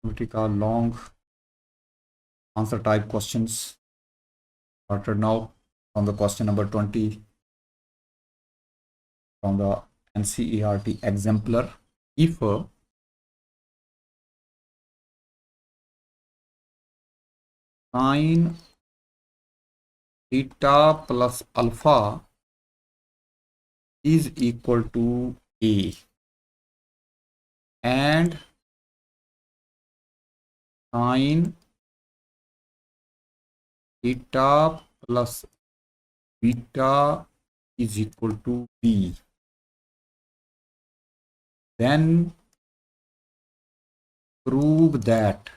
Vertical long answer type questions started now from the question number 20 from the NCERT exemplar. If sine theta plus alpha is equal to A and sine theta plus beta is equal to B, then prove that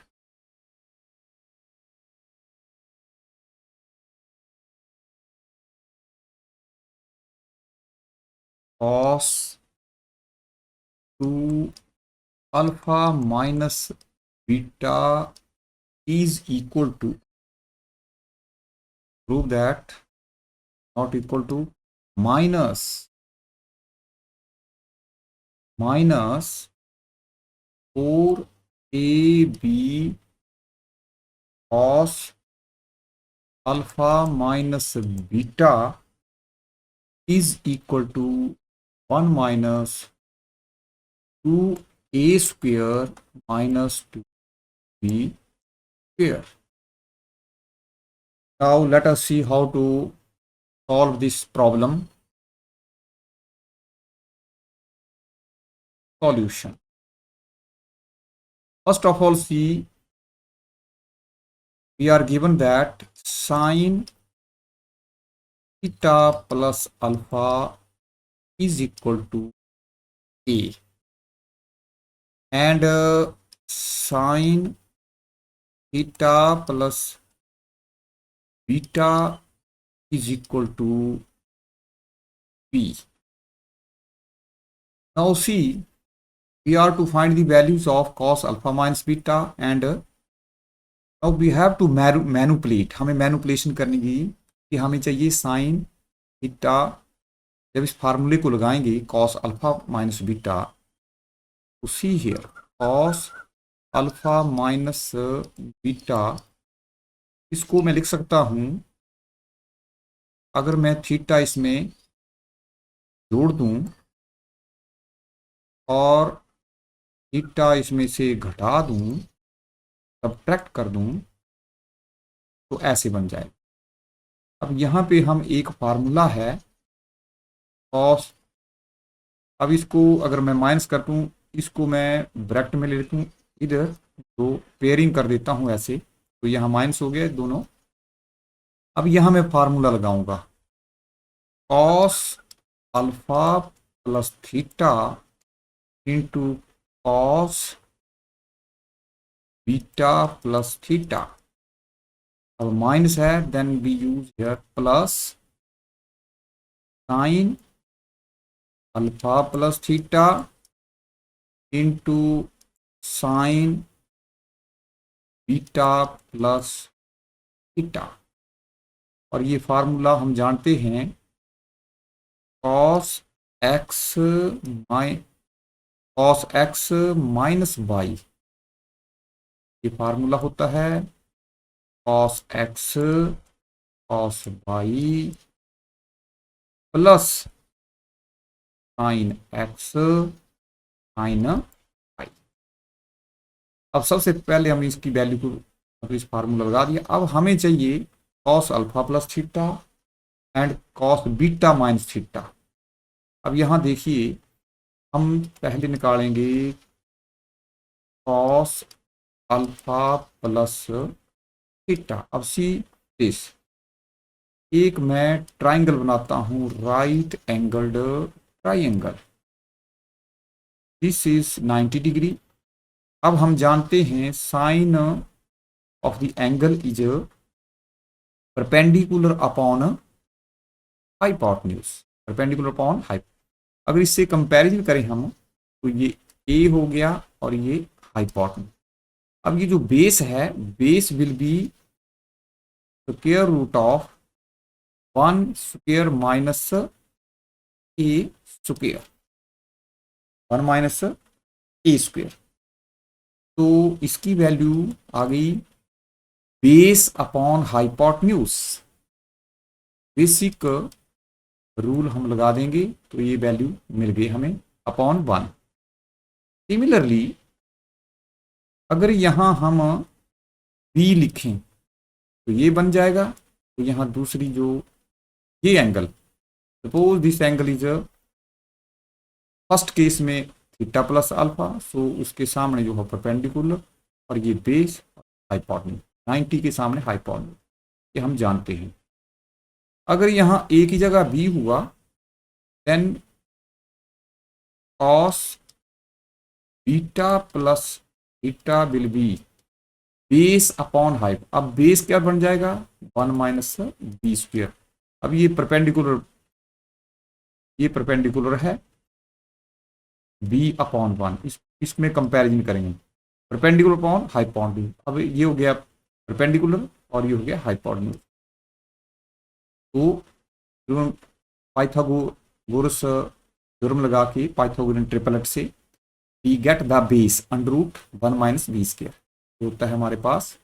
cos 2 alpha minus beta is equal to, prove that not equal to, minus 4ab cos alpha minus beta is equal to 1 minus 2a square minus 2b square. Now let us see how to solve this problem. Solution. First of all, see, we are given that sine theta plus alpha is equal to A and sine theta plus beta is equal to B. Now see, we are to find the values of cos alpha minus beta and now we have to manipulate. हमें manipulation करनी है कि हमें चाहिए sine theta, जब इस फार्मूले को लगाएंगे cos alpha minus beta, to see here cos alpha minus beta, इसको मैं लिख सकता हूं, अगर मैं थीटा इसमें जोड़ दूं और थीटा इसमें से घटा दूं, सब्ट्रैक्ट कर दूं, तो ऐसे बन जाए। अब यहाँ पे हम एक फार्मूला है cos, अब इसको अगर मैं माइनस कर दूं, इसको मैं ब्रैकेट में ले लेता हूँ इधर, तो पेयरिंग कर देता हूँ ऐसे, तो यहाँ माइनस हो गया दोनों। अब यहाँ मैं फार्मूला लगाऊंगा cos alpha plus theta into cos beta plus theta. अब माइनस है, then we use here plus sine alpha plus theta into sine beta plus theta, और ये फार्मूला हम जानते हैं cos x माइनस वाई, ये फार्मूला होता है cos x cos y plus sine x sine y। अब सबसे पहले हम इसकी वैल्यू को, इस फार्मूला लगा दिया। अब हमें चाहिए cos alpha plus theta and cos beta minus theta. अब यहाँ देखिए, हम पहले निकालेंगे cos अल्फा प्लस थीटा। अब सी दिस, एक मैं ट्राइंगल बनाता हूं, right angled triangle, this is 90 degree. अब हम जानते हैं sine of the angle is perpendicular upon hypotenuse, perpendicular upon hype. अगर इससे कंपैरिजन करें हम, तो ये ए हो गया और ये हाइपोटेन्यूज। अब ये जो बेस है, base will be square root of 1 square minus A square, 1 minus A square. तो इसकी वैल्यू आ गई base upon hypotenuse. Basic rule हम लगा देंगे तो ये वैल्यू मिल गई हमें अपॉन 1। सिमिलरली अगर यहां हम बी लिखें तो ये बन जाएगा। तो यहां दूसरी जो ये angle, suppose this angle is first case में थीटा प्लस अल्फा, सो उसके सामने जो है परपेंडिकुलर, और ये बेस हाइपोटेन्यूज 90 के सामने हाइपोटेन्यूज, ये हम जानते हैं। अगर यहां ए की जगह बी हुआ then cos beta plus theta will be base upon hype. अब बेस क्या बन जाएगा 1 माइनस बी स्क्वायर। अब ये परपेंडिकुलर है बी अपॉन 1, इसमें कंपैरिजन करेंगे परपेंडिकुलर अपॉन हाइपोटेन्यूज। अब ये हो गया परपेंडिकुलर और ये हो गया हाइपोटेन्यूज। तो पाइथागोरस थ्योरम लगा के पाइथागोरियन ट्रिपलेट से we get the base under root 1 minus B square. तो होता है हमारे पास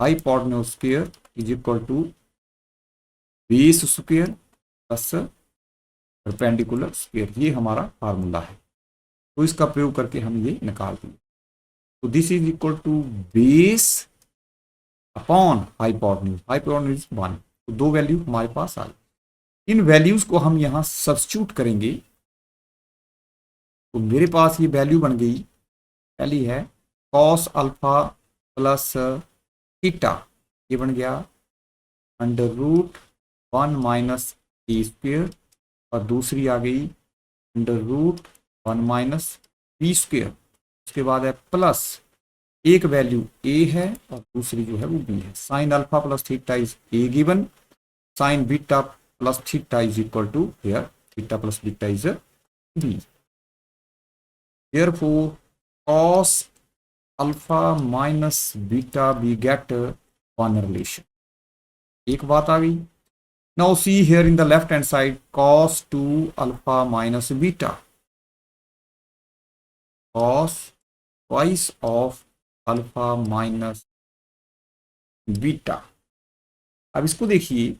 hypotenuse square is equal to base square plus perpendicular square. ये हमारा फार्मूला है, तो इसका प्रयोग करके हम ये निकाल देंगे। तो this is equal to base upon hypotenuse, hypotenuse 1। तो दो वैल्यू हमारे पास आ गई। इन वैल्यूज को हम यहां सब्स्टिट्यूट करेंगे तो मेरे पास ये वैल्यू बन गई। पहली है कॉस अल्फा प्लस थीटा, ये बन गया अंडर रूट 1 माइनस ए स्क्वायर, और दूसरी आ गई under root 1 minus B square. उसके बाद है प्लस एक वैल्यू ए है और दूसरी जो है वो बी है। Sine alpha plus theta is a given, sine beta plus theta is equal to here theta plus beta is b. Therefore, cos alpha minus beta we get one relation. एक बात आ गई। Now see here in the left hand side cos 2 alpha minus beta, cos twice of alpha minus beta। अब इसको देखिए,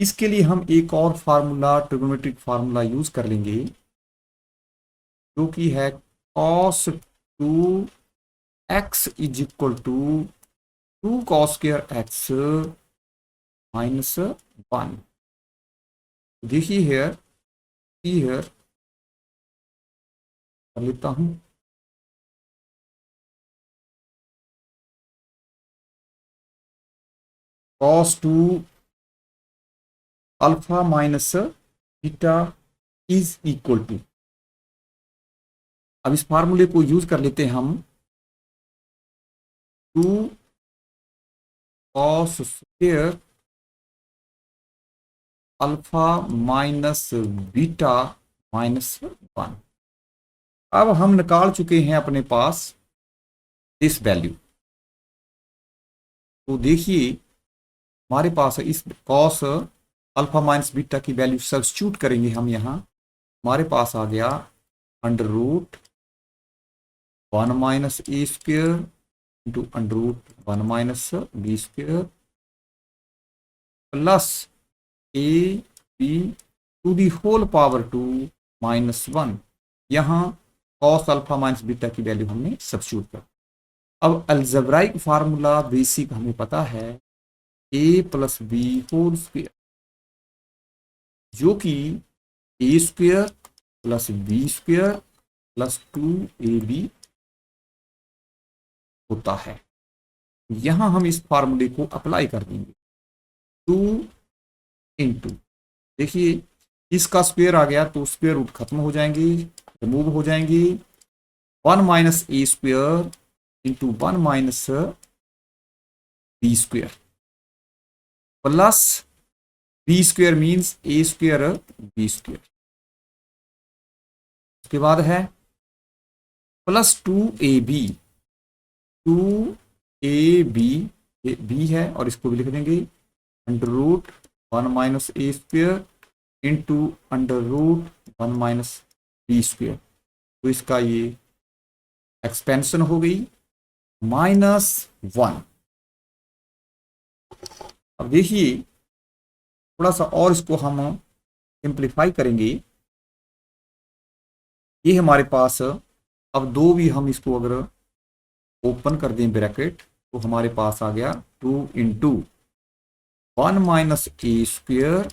इसके लिए हम एक और फार्मूला ट्रिग्नोमेट्रिक फार्मूला यूज कर लेंगे जो कि है cos 2x is equal to 2 cos square x minus 1। देखिए हियर कर लेता हूं, cos 2 alpha minus beta is equal to, अब इस फार्मूले को यूज कर लेते हैं हम 2 cos square alpha minus beta minus 1। अब हम निकाल चुके हैं अपने पास इस वैल्यू। तो देखिए हमारे पास इस cos अल्फा माइनस बीटा की वैल्यू सब्स्टिट्यूट करेंगे हम यहां। हमारे पास आ गया under root 1 minus A square into under root 1 minus B square plus A B to the whole power 2 minus 1। यहां cos अल्फा माइनस बीटा की वैल्यू हमने सब्स्टिट्यूट कर। अब अलजेब्राइक फार्मूला बेसिक हमें पता है a plus B whole square, जो कि A square plus B square plus 2ab होता है। यहां हम इस फार्मूले को अप्लाई कर देंगे 2 इंटू, देखिए इसका स्क्वायर आ गया तो स्क्वायर रूट खत्म हो जाएंगे, रिमूव हो जाएंगे। 1 minus A square into 1 minus B square plus B square means A square B square. उसके बाद है प्लस 2ab, 2ab बी है और इसको भी लिख देंगे अंडर रूट 1 माइनस ए square into under root 1 minus B square. तो इसका ये एक्सपेंशन हो गई -1। अब देखिए थोड़ा सा और इसको हम सिंप्लीफाई करेंगे। ये हमारे पास अब दो भी हम इसको अगर ओपन कर दें ब्रैकेट तो हमारे पास आ गया 2 इंटू 1 माइनस ए square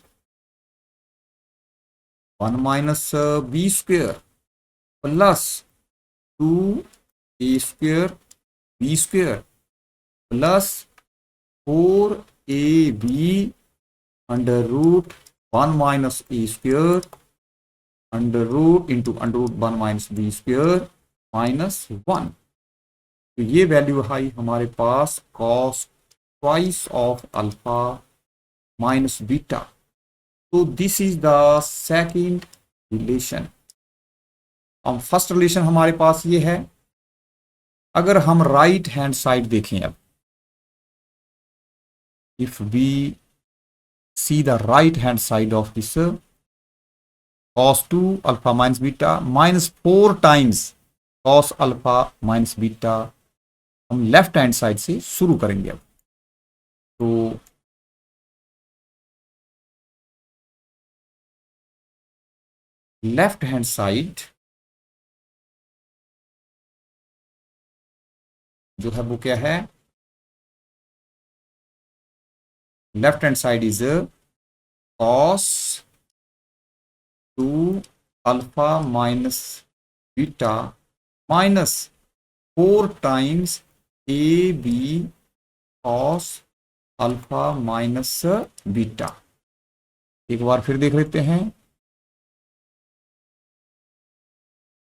1 minus B square plus 2 ए square B square plus 4ab under root 1 minus ए square under root into under root 1 minus B square -1। तो ये वैल्यू आई हमारे पास cos twice of alpha minus beta. तो this is the second relation. अब first relation हमारे पास ये है। अगर हम राइट हैंड साइड देखें, अब if we see the right hand side of this cos 2 alpha minus beta -4 times cos alpha minus beta, हम लेफ्ट हैंड साइड से शुरू करेंगे। अब तो लेफ्ट हैंड साइड जो है वो क्या है, left hand side is cos 2 alpha minus beta -4 times a b cos alpha minus beta. एक बार फिर देख लेते हैं।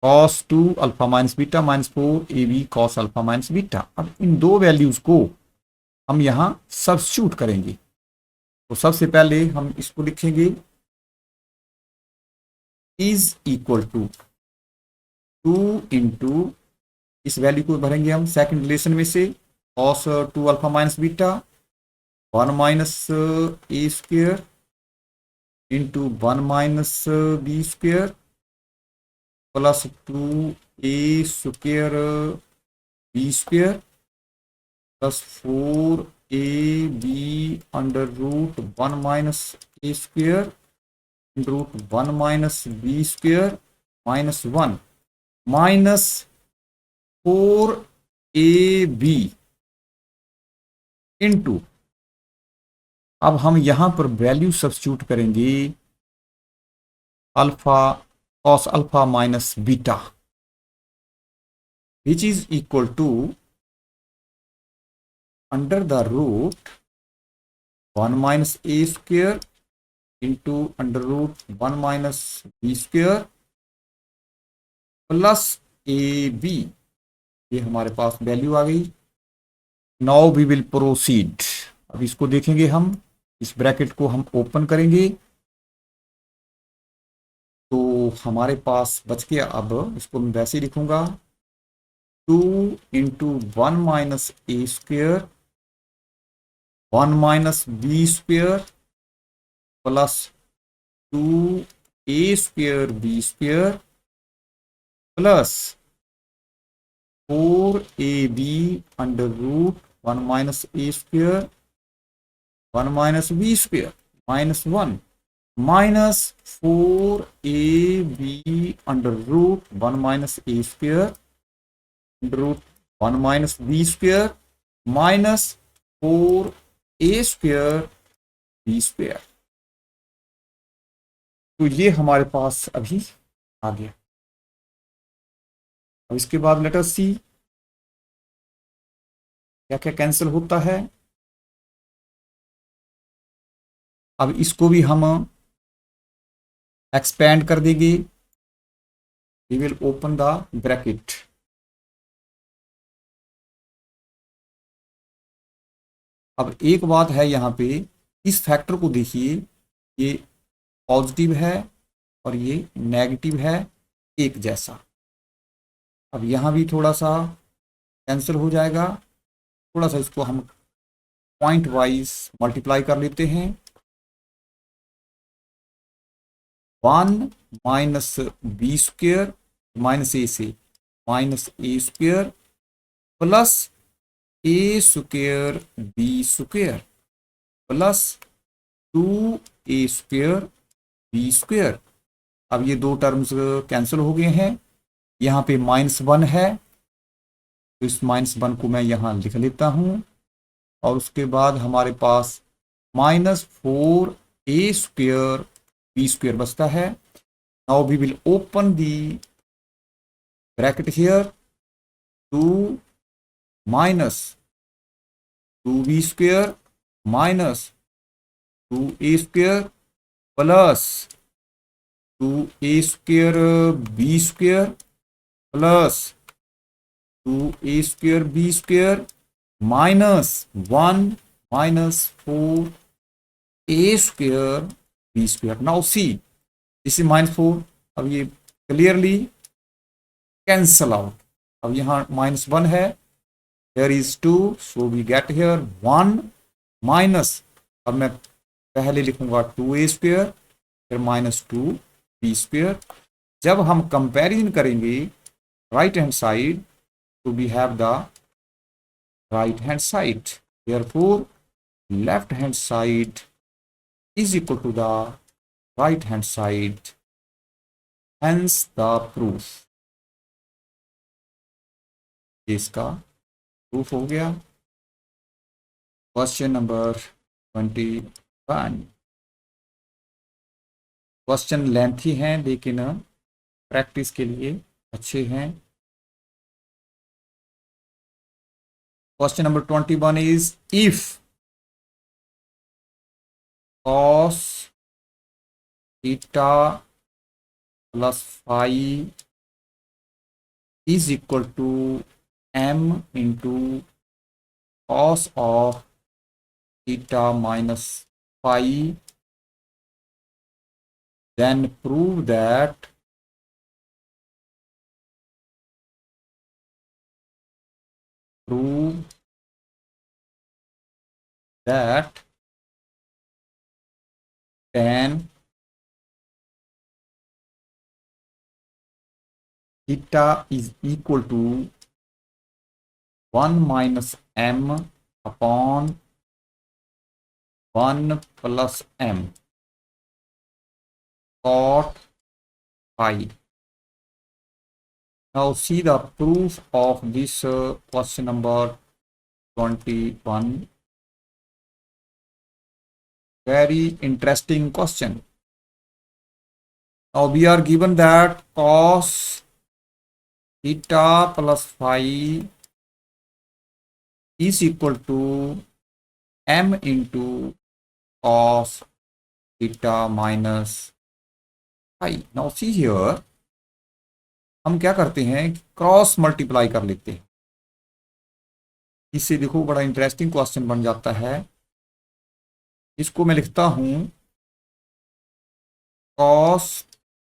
cos 2 alpha minus beta -4 a b cos alpha minus beta. अब इन दो वैल्यूज को हम यहां सब्स्टिट्यूट करेंगे। तो सबसे पहले हम इसको लिखेंगे इज इक्वल टू 2 इंटू, इस वैल्यू को भरेंगे हम सेकंड रिलेशन में से, cos 2 alpha minus beta 1 minus A square into 1 minus B square plus 2 A square B square plus 4 a b under root 1 minus A square root 1 minus B square -1 minus 4 a b into, अब हम यहां पर value substitute करेंगे alpha cos alpha minus beta which is equal to under the root 1 minus A square into under root 1 minus B square plus A b. ये हमारे पास value आ गई। Now we will proceed. अब इसको देखेंगे हम, इस ब्रैकेट को हम ओपन करेंगे तो हमारे पास बच गया। अब इसको मैं वैसे ही लिखूंगा 2 into 1 minus A square 1 minus B square plus 2 A square B square plus 4 a b under root 1 minus A square 1 minus B square -1 minus 4 a b under root 1 minus A square under root 1 minus B square -4 a square B square. तो ये हमारे पास अभी आ गया। अब इसके बाद late us सी क्या क्या कैंसिल होता है। अब इसको भी हम एक्सपेंड कर देंगे। We will open the bracket. अब एक बात है यहाँ पे, इस फैक्टर को देखिए, ये पॉजिटिव है और ये नेगेटिव है एक जैसा। अब यहाँ भी थोड़ा सा कैंसिल हो जाएगा। थोड़ा सा इसको हम पॉइंट वाइज मल्टीप्लाई कर लेते हैं। 1 माइनस बी स्क्वेयर माइनस ए से माइनस ए स्क्वेयर प्लस ए स्क्वेयर बी स्क्वेयर प्लस 2 ए स्क्वेयर बी स्क्वेयर। अब ये दो टर्म्स कैंसिल हो गए हैं, यहाँ पे -1 है तो इस -1 को मैं यहाँ लिख लेता हूँ और उसके बाद हमारे पास -4 ए स्क्वेयर बी स्क्वेयर बचता है। Now we will open the bracket here, 2 minus 2b square minus 2a square plus 2a square b square plus 2a square b square -1 -4a square b square. Now see this is -4, अब ये clearly cancel out. अब यहाँ -1 है, here is 2 so we get here 1 minus, अब मैं पहले लिखूंगा 2a square फिर -2b स्क्वेयर। जब हम कंपैरिजन करेंगे राइट हैंड साइड तो we have the right hand side, therefore left hand side is equal to the right hand side, hence the proof। इसका प्रूफ हो गया। Question number 21। क्वेश्चन लेंथी हैं लेकिन practice के लिए अच्छे हैं। Question number 21 is if cos theta plus phi is equal to m into cos of theta minus phi, then prove that tan theta is equal to 1 minus m upon 1 plus m cot phi। Now see the proof of this question number 21. Very interesting question. Now we are given that cos theta plus phi is equal to m into cos theta minus phi। Now see here, हम क्या करते हैं, cross multiply कर लेते हैं। इससे देखो बड़ा इंटरेस्टिंग क्वेश्चन बन जाता है। इसको मैं लिखता हूं cos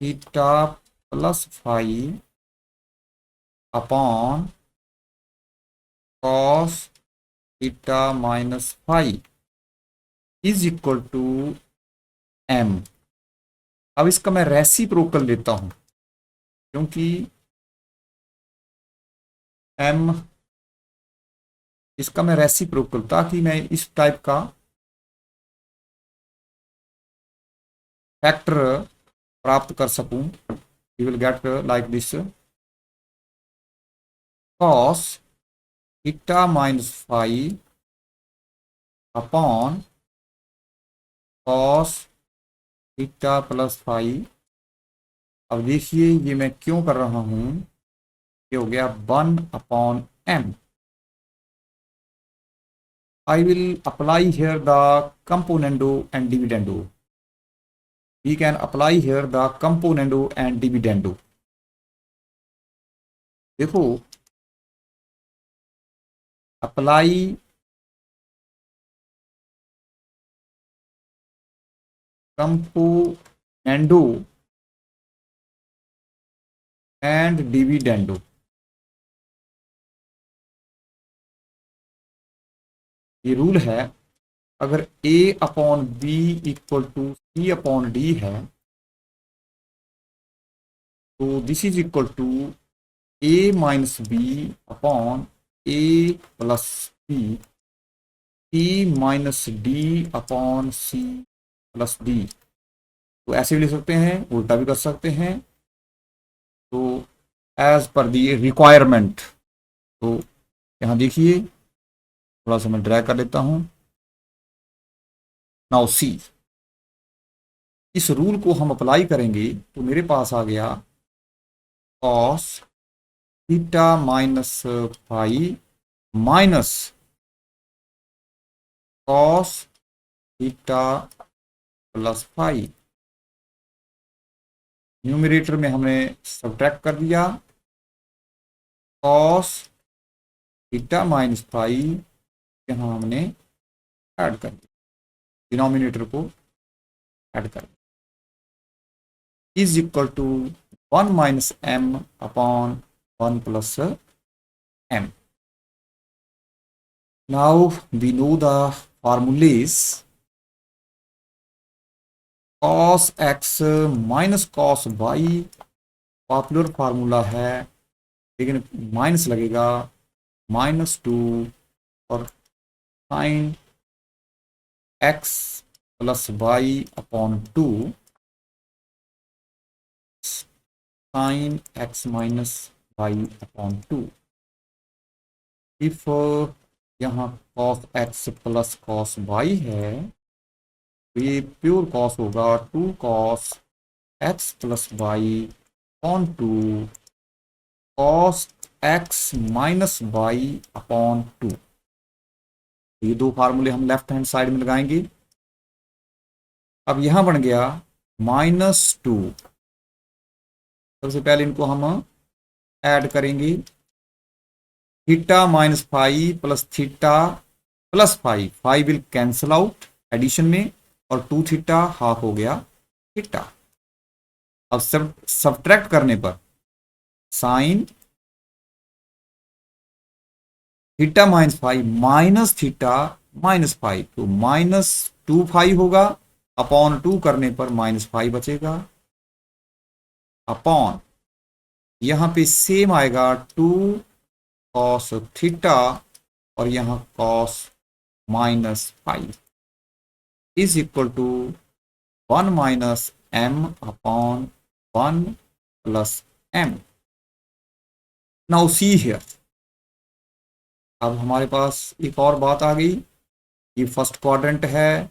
theta plus phi upon cos theta minus phi is equal to m। अब इसका मैं रेसिप्रोकल लेता हूं क्योंकि m, इसका मैं रेसिप्रोकल, ताकि मैं इस टाइप का फैक्टर प्राप्त कर सकूं। You will get like this, cos theta minus phi upon cos theta plus phi. अब देखिए ये मैं क्यों कर रहा हूं, ये हो गया 1/m। I will apply here the componendo and dividendo. We can apply here the componendo and dividendo. देखो apply componendo and dividendo। ये रूल है, अगर a upon b equal to c upon d है तो this is equal to a minus b upon A plus b, c minus d upon c plus d. तो ऐसे भी लिख सकते हैं, उल्टा भी कर सकते हैं। तो एज पर दी रिक्वायरमेंट, तो यहाँ देखिए थोड़ा सा मैं ड्रैग कर लेता हूं। नाउ सी, इस रूल को हम अप्लाई करेंगे तो मेरे पास आ गया cos theta minus phi minus cos theta plus phi. Numerator में हमने सब्ट्रैक्ट कर दिया, कॉस थीटा माइनस फाई यहाँ हमने ऐड कर दिया, डिनोमिनेटर को ऐड कर दिया, is equal to 1 minus M upon 1 plus M. Now we know the formulae. Cos X minus cos Y popular formula है, लेकिन माइनस लगेगा, -2 और sine X plus Y upon 2 sine X minus Y upon 2। If यहाँ cos X plus cos Y है तो ये pure cos होगा, 2 cos X plus Y upon 2 cos X minus Y upon 2। ये दो फार्मूले हम लेफ्ट हैंड साइड में लगाएंगे। अब यहां बन गया -2। सबसे पहले इनको हम ऐड करेंगे, theta minus phi plus theta plus phi, phi will cancel out addition में, और 2 थीटा हाफ हो गया थीटा। अब सब्ट्रैक्ट करने पर sine theta minus phi minus theta minus phi, तो -2 फाई होगा, अपॉन 2 करने पर -5 बचेगा, अपॉन यहां पे सेम आएगा 2 कॉस थीटा और यहां cos -5 is equal to 1 minus M upon 1 plus M. Now see here, अब हमारे पास एक और बात आ गई। ये फर्स्ट क्वाड्रेंट है,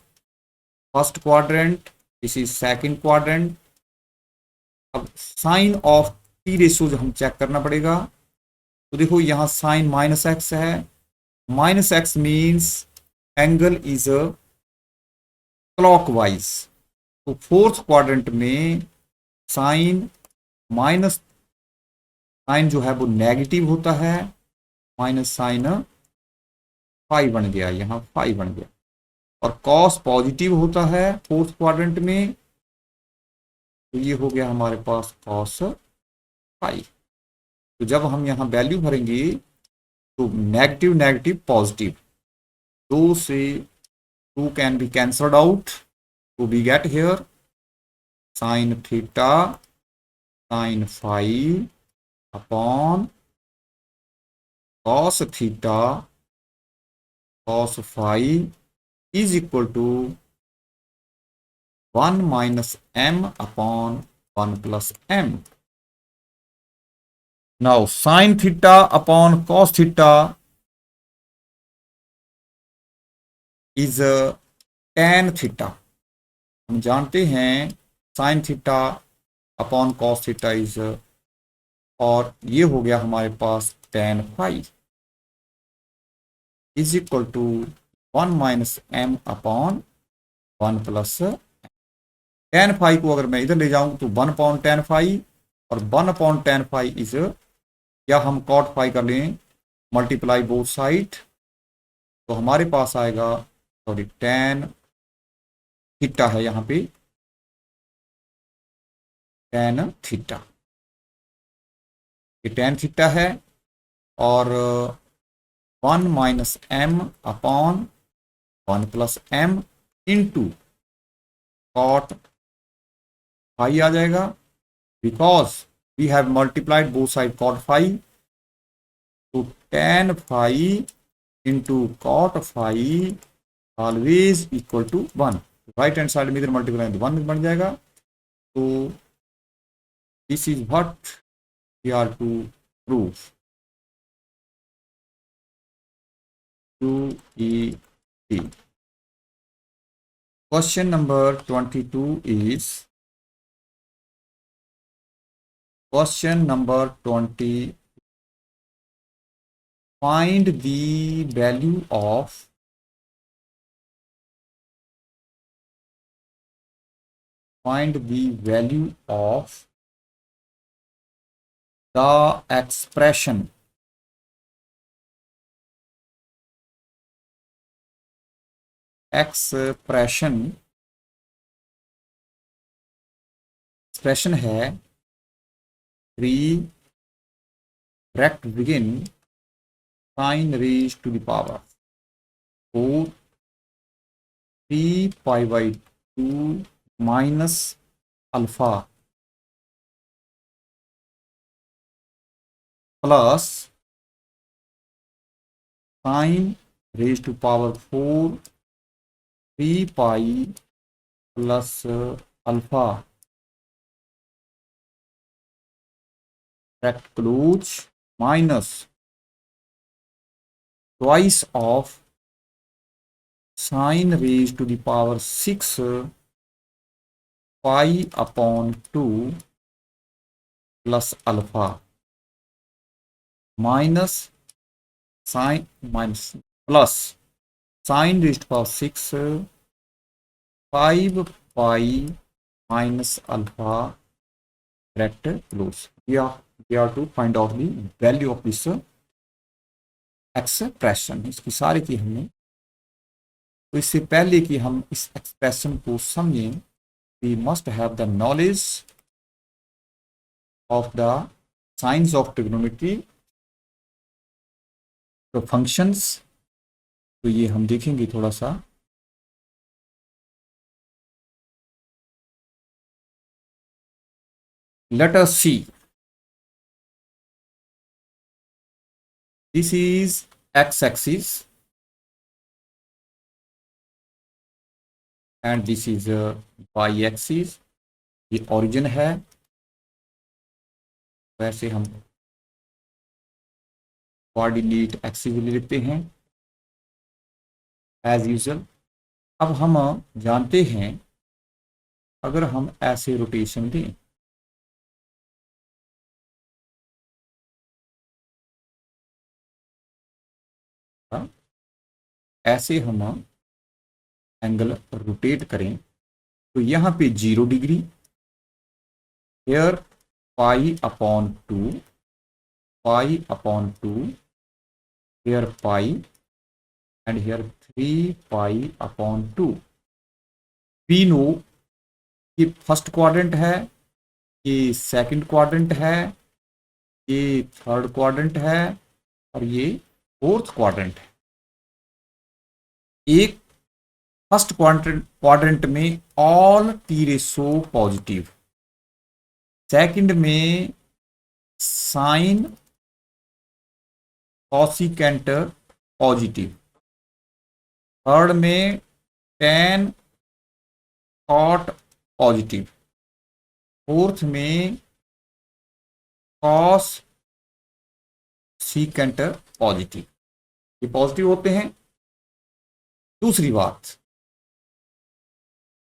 first quadrant, this is second quadrant. अब साइन ऑफ टी रेशियो हम चेक करना पड़ेगा। तो देखो यहाँ साइन -x है, -x means angle is clockwise. तो फोर्थ क्वाड्रेंट में साइन माइनस साइन जो है वो नेगेटिव होता है, माइनस साइन फाइव बन गया, यहाँ 5 बन गया, और कॉस पॉजिटिव होता है फोर्थ क्वाड्रेंट में, तो ये हो गया हमारे पास कॉस 5। तो जब हम यहाँ वैल्यू भरेंगे तो नेगेटिव नेगेटिव पॉजिटिव, 2 से 2 कैन बी कैंसल्ड आउट, तो we get here sine theta sine 5 upon cos theta cos 5 is equal to 1 minus m upon 1 plus m. Now sin theta upon cos theta is tan theta. हम जानते हैं sin theta upon cos theta is, और ये हो गया हमारे पास tan phi is equal to 1 minus M upon 1 plus tan phi को अगर मैं इधर ले जाऊं तो 1 अपॉन tan फाई, और 1 अपॉन tan फाई इज, या हम cot फाई कर लें मल्टीप्लाई बोथ साइड, तो हमारे पास आएगा, सॉरी tan थीटा है यहाँ पे, tan थीटा, ये tan थीटा है, और 1 minus M upon 1 plus M into cot phi आ जाएगा, because we have multiplied both side cot phi, तो tan phi इंटू cot phi always equal to 1। Right hand side में इधर मल्टीप्लाई 1 बन जाएगा। तो this is what we are to prove. QED। Question number 22 is question number 20. Find the value of the expression है 3 direct begin sin raised to the power 4 3 pi by 2 minus alpha plus sin raised to power 4 3 pi plus alpha bracket close minus twice of sin raised to the power 6 pi upon 2 plus alpha minus sin minus plus sin raised to power 6 5 pi minus alpha bracket close। We are to find out the value of this expression. इसकी सारी की हमने, तो इससे पहले कि हम इस एक्सप्रेशन को समझें, we must have the knowledge of the science of trigonometry, तो फंक्शंस, तो ये हम देखेंगे थोड़ा सा। Let us see, this is x-axis and this is y-axis। ये origin है, वैसे हम कोऑर्डिनेट एक्सिस ले लेते हैं एज यूजुअल। अब हम जानते हैं अगर हम ऐसे रोटेशन दें, ऐसे हम एंगल रोटेट करें, तो यहाँ पे 0 degree, here pi upon 2, here pi and here 3 pi upon 2। We know ये फर्स्ट क्वाड्रेंट है, ये सेकंड क्वाड्रेंट है, ये थर्ड क्वाड्रेंट है और ये फोर्थ क्वाड्रेंट है। एक फर्स्ट क्वाड्रेंट में all T ratio positive, second में साइन कॉसिकेंट पॉजिटिव, थर्ड में टेन कॉट पॉजिटिव, फोर्थ में कॉस सीकेंट पॉजिटिव, ये पॉजिटिव होते हैं। दूसरी बात,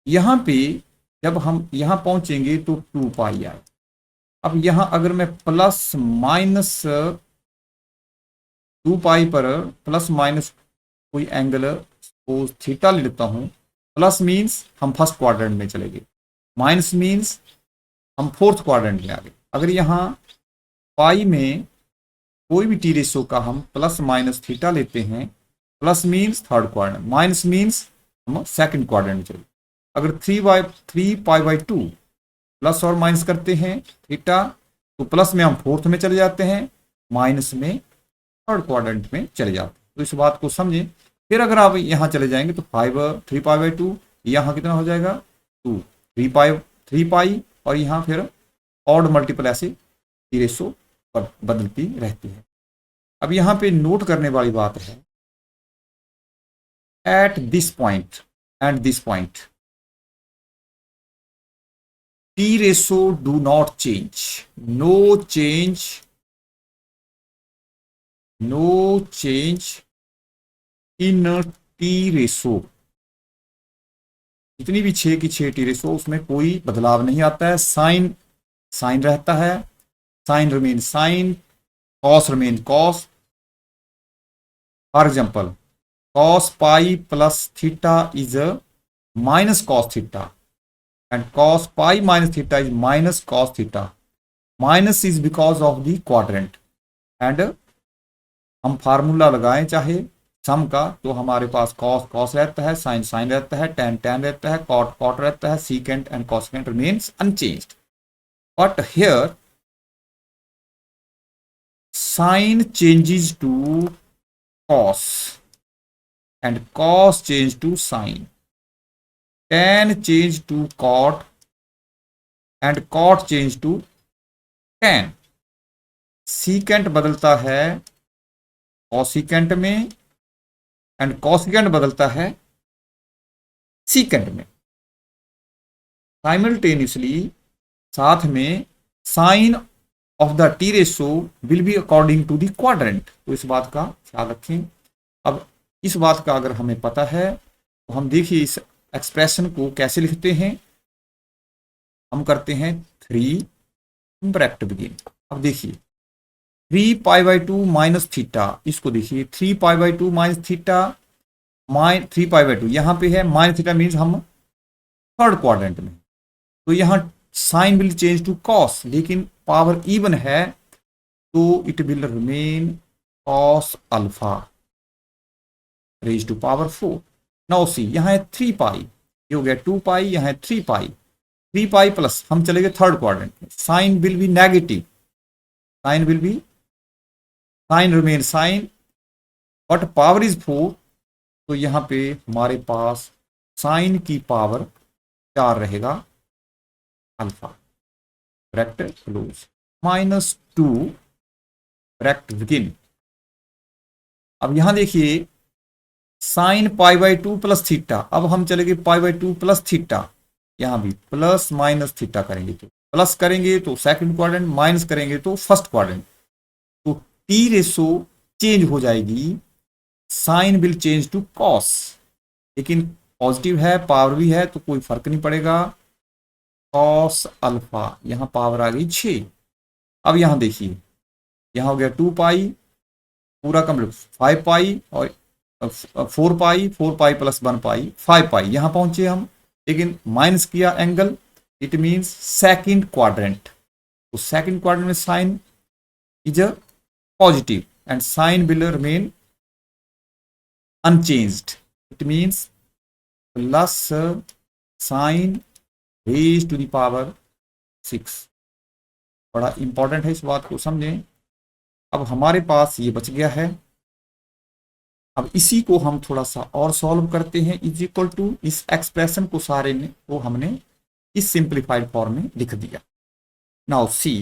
यहां पे जब हम यहां पहुंचेंगे तो 2 पाई आए। अब यहां अगर मैं प्लस माइनस 2 पाई पर प्लस माइनस कोई एंगल सपोज थीटा ले लेता हूं, प्लस मीन्स हम फर्स्ट क्वाड्रेंट में चले गए, माइनस मीन्स हम फोर्थ क्वाड्रेंट में आ गए। अगर यहां पाई में कोई भी टी रेशो का हम प्लस माइनस थीटा लेते हैं, plus means third quadrant, minus means हम सेकंड क्वाड्रेंट में चले। अगर 3 पाई बाई 2 प्लस और माइनस करते हैं थीटा, तो प्लस में हम फोर्थ में चले जाते हैं, माइनस में थर्ड क्वाड्रेंट में चले जाते हैं। तो इस बात को समझें। फिर अगर आप यहाँ चले जाएंगे तो 3 पाई बाई 2, यहाँ कितना हो जाएगा 2, 3 पाई और यहाँ फिर ऑड मल्टीपल ऐसे टी रेशो बदलती रहती है। अब यहाँ पे नोट करने वाली बात है, at this point T ratio do not change, no change in T ratio. जितनी भी 6 की 6 टी रेशो, उसमें कोई बदलाव नहीं आता है। साइन साइन रहता है, sine remain sine, cos remain cos. For example cos pi plus theta is minus cos theta, and cos pi minus theta is minus cos theta. Minus is because of the quadrant. And हम formula लगाएं चाहे सम का, तो हमारे पास cos cos रहता है, sin sin रहता है, tan tan रहता है, cot cot रहता है, secant and cosecant remains unchanged. But here sin changes to cos and cos change to sin, tan change to cot and cot change to tan. Secant बदलता है cosecant में and cosecant बदलता है secant में। Simultaneously साथ में sine of the T ratio will be according to the quadrant. तो इस बात का ख्याल रखें। अब इस बात का अगर हमें पता है तो हम देखिए इस एक्सप्रेशन को कैसे लिखते हैं। हम करते हैं 3 ब्रैकेट बिगिन। अब देखिए 3 पाई बाई 2 माइनस थीटा, इसको देखिए 3 pi by 2 minus theta 3 pi by 2 यहाँ पे है, माइनस थीटा मीन्स हम थर्ड क्वाड्रेंट में, तो यहाँ sine will change to cos, लेकिन पावर इवन है तो it will remain cos alpha raise to power 4। Now see यहाँ है 3 पाई, ये हो गया 2 पाई, यहाँ है 3 पाई, 3 पाई प्लस हम चले गए थर्ड क्वाड्रेंट में, sine will be negative, sine remain sine, but power is 4, तो यहां पे हमारे पास साइन की पावर 4 रहेगा alpha. Bracket close, -2 bracket begin. अब यहां देखिए sine pi by 2 plus theta, अब हम चले गए पाई बाई 2 प्लस थीटा, यहां भी प्लस माइनस थीटा करेंगे, तो प्लस करेंगे तो सेकंड क्वाड्रेंट, माइनस करेंगे तो फर्स्ट क्वाड्रेंट, तो टी रेशो चेंज हो जाएगी, sine will change to cos, लेकिन पॉजिटिव है पावर भी है तो कोई फर्क नहीं पड़ेगा, कॉस अल्फा, यहां पावर आ गई 6। अब यहां देखिए यहां हो गया 2 पाई पूरा कंप्लीट, 5 पाई और 4 पाई, 4 पाई प्लस 1 पाई 5 पाई, यहां पहुंचे हम, लेकिन माइनस किया angle, it means second quadrant, तो सेकंड क्वाड्रेंट में sine is a positive and sine will remain unchanged. It means plus sin raised to the power 6। बड़ा इंपॉर्टेंट है, इस बात को समझें। अब हमारे पास ये बच गया है, अब इसी को हम थोड़ा सा और सॉल्व करते हैं, इज इक्वल टू इस एक्सप्रेशन को सारे ने वो हमने इस सिंप्लीफाइड फॉर्म में लिख दिया। नाउ सी,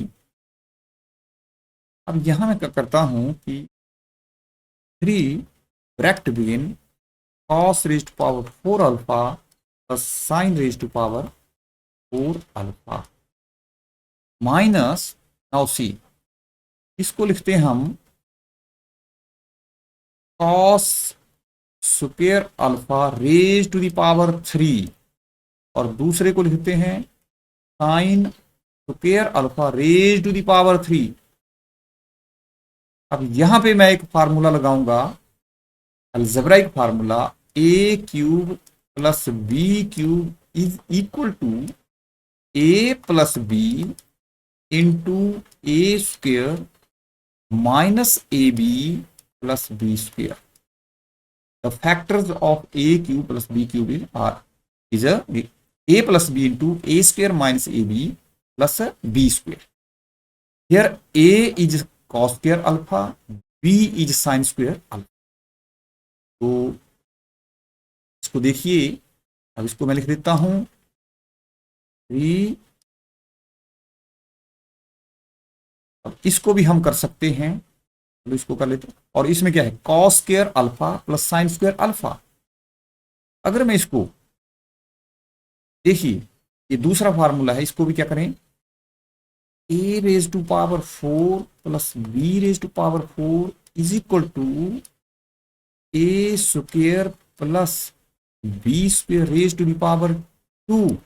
अब यहां मैं क्या करता हूं कि 3 bracket begin cos raised to power 4 alpha plus sin raised to power 4 alpha minus, now see इसको लिखते हैं हम cos square alpha raise to the power 3, और दूसरे को लिखते हैं sin square alpha raise to the power 3। अब यहां पे मैं एक फार्मूला लगाऊंगा, algebraic formula, a cube plus b cube is equal to a plus b into a square minus a b plus b square. The factors of a cube plus b cube is a plus b into a square minus a b plus b square. Here a is cos square alpha, b is sine square alpha. तो इसको देखिए, अब इसको मैं लिख देता हूं 3 अब इसको भी हम कर सकते हैं, तो इसको कर लेते हैं। और इसमें क्या है, cos square alpha plus sine square alpha. अगर मैं इसको देखिए, ये दूसरा फार्मूला है, इसको भी क्या करें, A raise to power 4 plus B raise to power 4 is equal to A square plus B square raise to the power 2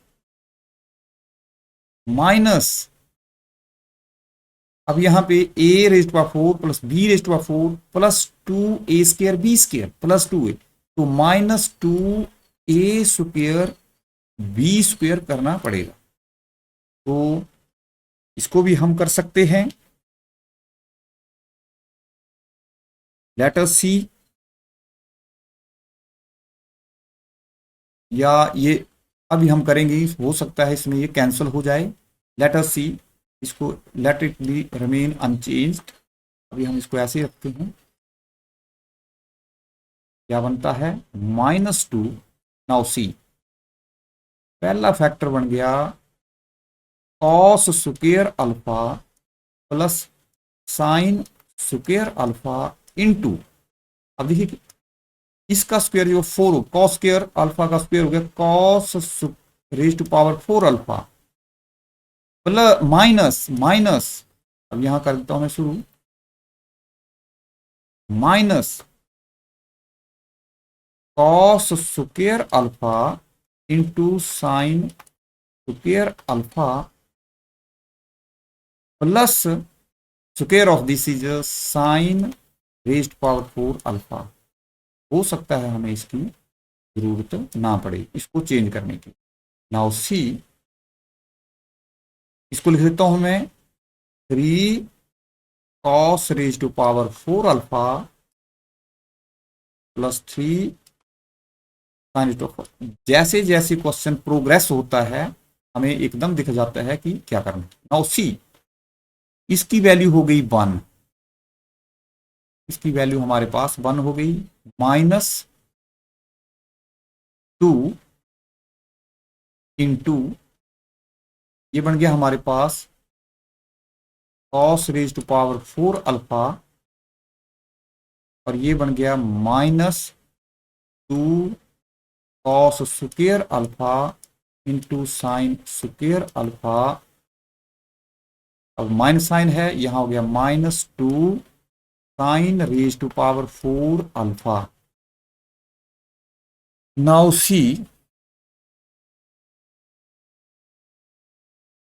minus, अब यहां पे A raise to power 4 plus B raise to power 4 plus 2 A square B square plus 2 A, तो minus 2 A square B square करना पड़ेगा। तो इसको भी हम कर सकते हैं। लेट अस सी, या ये अभी हम करेंगे, हो सकता है इसमें ये कैंसिल हो जाए। लेट अस सी, इसको let it be remain unchanged. अभी हम इसको ऐसे ही रखते हैं। क्या बनता है, -2। नाउ सी, पहला फैक्टर बन गया cos square alpha plus sine square alpha into, अब देखिए इसका स्क्वायर जो 4, कॉस स्क्वायर अल्फा का स्क्वायर हो गया cos raise to power 4 alpha plus minus minus, अब यहां कर देता हूं मैं शुरू, minus cos square alpha into sine square alpha plus square of this is sine raised power 4 alpha. हो सकता है हमें इसकी जरूरत ना पड़े इसको चेंज करने की। नाउ सी, इसको लिख देता हूं मैं 3 cos raise to power 4 alpha plus 3 sine raise to, जैसे जैसे क्वेश्चन प्रोग्रेस होता है हमें एकदम दिख जाता है कि क्या करना। नाउ सी, इसकी वैल्यू हो गई 1, इसकी वैल्यू हमारे पास 1 हो गई, -2 इंटू, ये बन गया हमारे पास cos raise to power 4 alpha, और ये बन गया -2 cos square alpha into sine square alpha. अब माइनस साइन है, यहां हो गया -2 sine raise to power 4 alpha. Now see,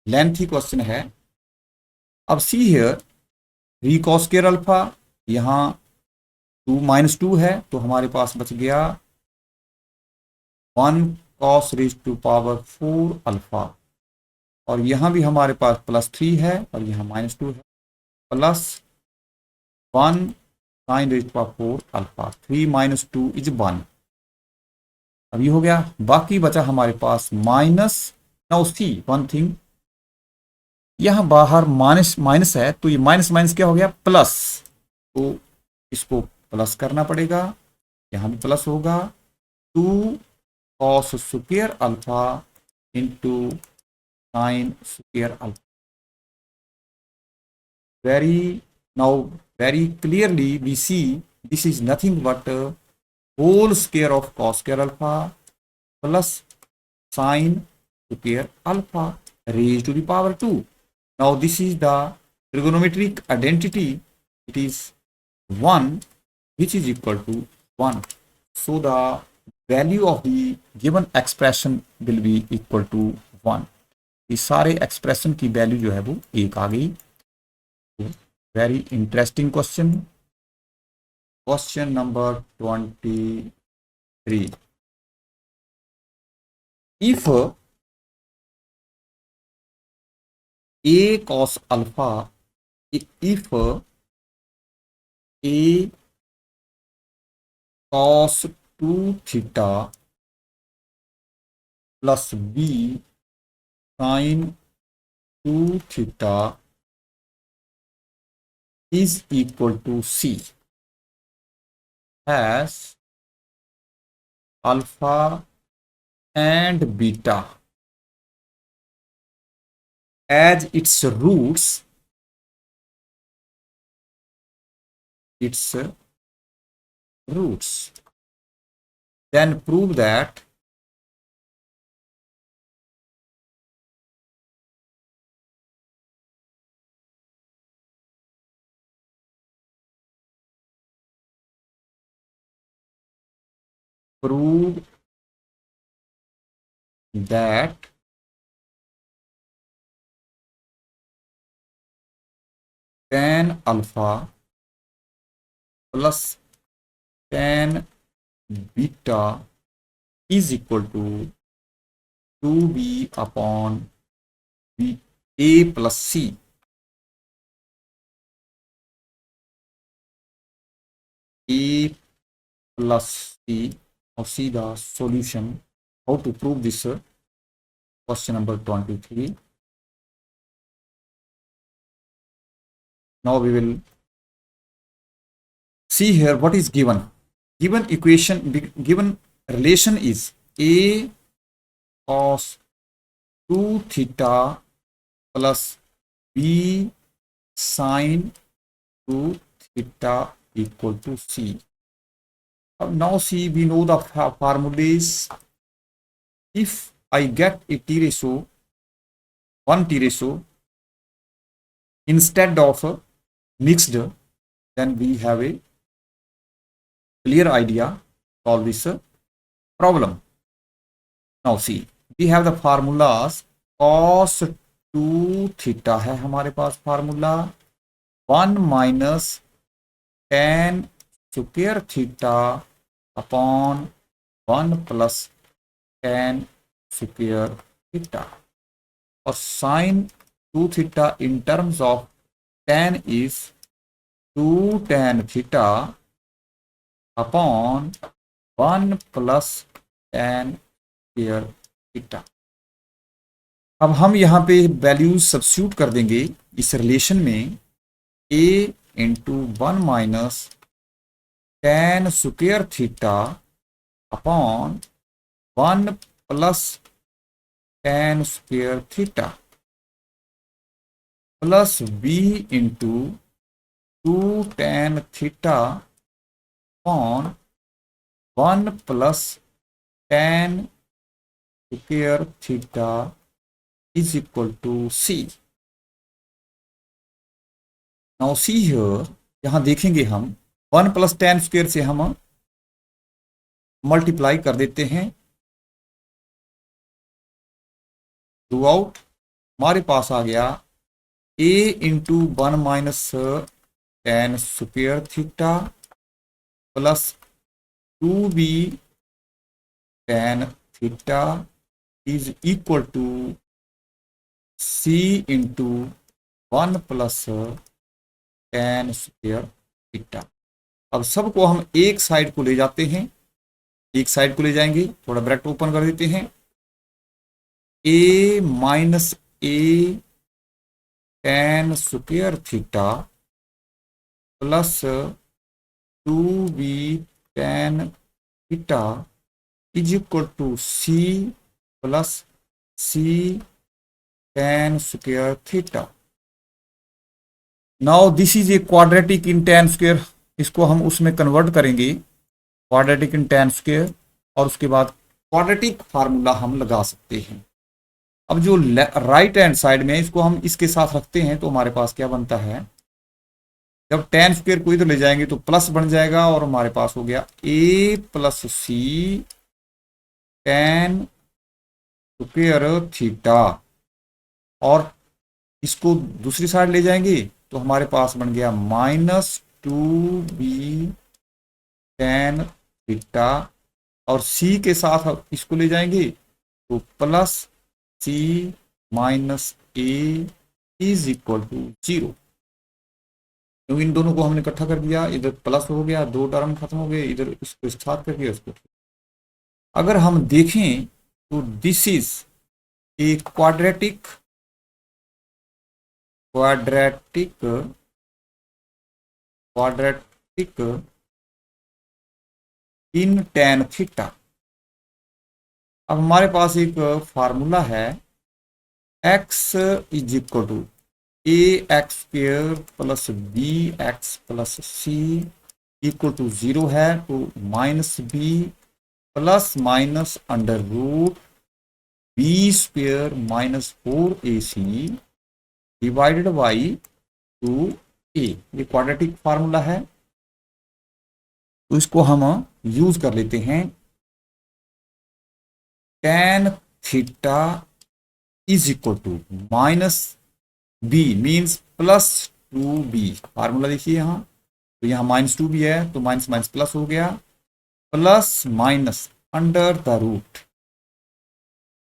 lengthy question है। अब see here 3 cos square alpha, यहां 2 -2 है तो हमारे पास बच गया 1 cos raise to power 4 alpha, और यहां भी हमारे पास +3 है और यहां -2 है, plus 1 sine raise to power 4 alpha, 3 - 2 is 1। अब ये हो गया, बाकी बचा हमारे पास minus. Now see one thing, यहां बाहर माइनस माइनस है तो ये माइनस माइनस क्या हो गया, प्लस, तो इसको प्लस करना पड़ेगा, यहां भी प्लस होगा, 2 cos square alpha into sine square alpha. very clearly we see this is nothing but whole square of cos square alpha plus sin square alpha raised to the power 2. Now this is the trigonometric identity, it is 1 which is equal to 1. So the value of the given expression will be equal to 1. ये सारे expression की value जो है वो 1 आ गई। Very interesting question, question number 23। If a cos alpha, if a cos 2 theta plus b sin 2 theta is equal to c, has alpha and beta as its roots, its roots. Then prove that prove that tan alpha plus tan beta is equal to 2b upon b a plus c. A plus c, or see the solution. How to prove this? Question number 23. Now we will see here what is given. Given equation, given relation is a cos 2 theta plus b sin 2 theta equal to c. Now see, we know the formulas. If I get a t ratio, 1 t ratio instead of mixed, then we have a clear idea solve this problem. Now see, we have the formulas. Cos 2 theta है हमारे पास formula, 1 minus tan square theta upon 1 plus tan square theta, और sine 2 theta in terms of tan is 2 tan theta upon 1 plus tan square theta. अब हम यहाँ पे values substitute कर देंगे इस रिलेशन में. a into 1 minus tan square theta upon 1 plus tan square theta plus b into 2 tan theta upon 1 plus tan square theta is equal to c. Now see here, यहां देखेंगे हम 1 plus tan square से हम multiply कर देते हैं through out. हमारे पास आ गया a into 1 minus tan square theta plus 2b tan theta is equal to c into 1 plus tan square theta. अब सबको हम एक साइड को ले जाते हैं, एक साइड को ले जाएंगे, थोड़ा ब्रैकेट ओपन कर देते हैं. a minus a tan square theta plus 2b tan theta is equal to c plus c tan square theta. Now this is a quadratic in tan square, इसको हम उसमें कन्वर्ट करेंगे क्वाड्रेटिक इन tan स्क्वायर, और उसके बाद quadratic formula हम लगा सकते हैं. अब जो राइट हैंड साइड में इसको हम इसके साथ रखते हैं तो हमारे पास क्या बनता है, जब tan स्क्वायर को इधर ले जाएंगे तो प्लस बन जाएगा, और हमारे पास हो गया a plus c tan square theta, और इसको दूसरी साइड ले जाएंगे तो हमारे पास बन गया माइनस 2b tan थीटा, और c के साथ इसको ले जाएंगे तो plus c minus a is equal to 0. तो इन दोनों को हमने इकट्ठा कर दिया, इधर प्लस हो गया, दो टर्म खत्म हो गए, इधर इसको स्थापित करके उसको. अगर हम देखें तो this is a quadratic in tan theta. अब हमारे पास एक फार्मूला है x is equal to a x square plus b x plus c equal to 0 है, तो minus b plus minus under root B square minus 4ac divided by 2a। ये quadratic formula है, तो इसको हम यूज कर लेते हैं। tan theta is equal to minus b means plus 2b। Formula देखिए यहाँ, तो यहाँ माइनस 2b है, तो माइनस माइनस प्लस हो गया, plus minus under the root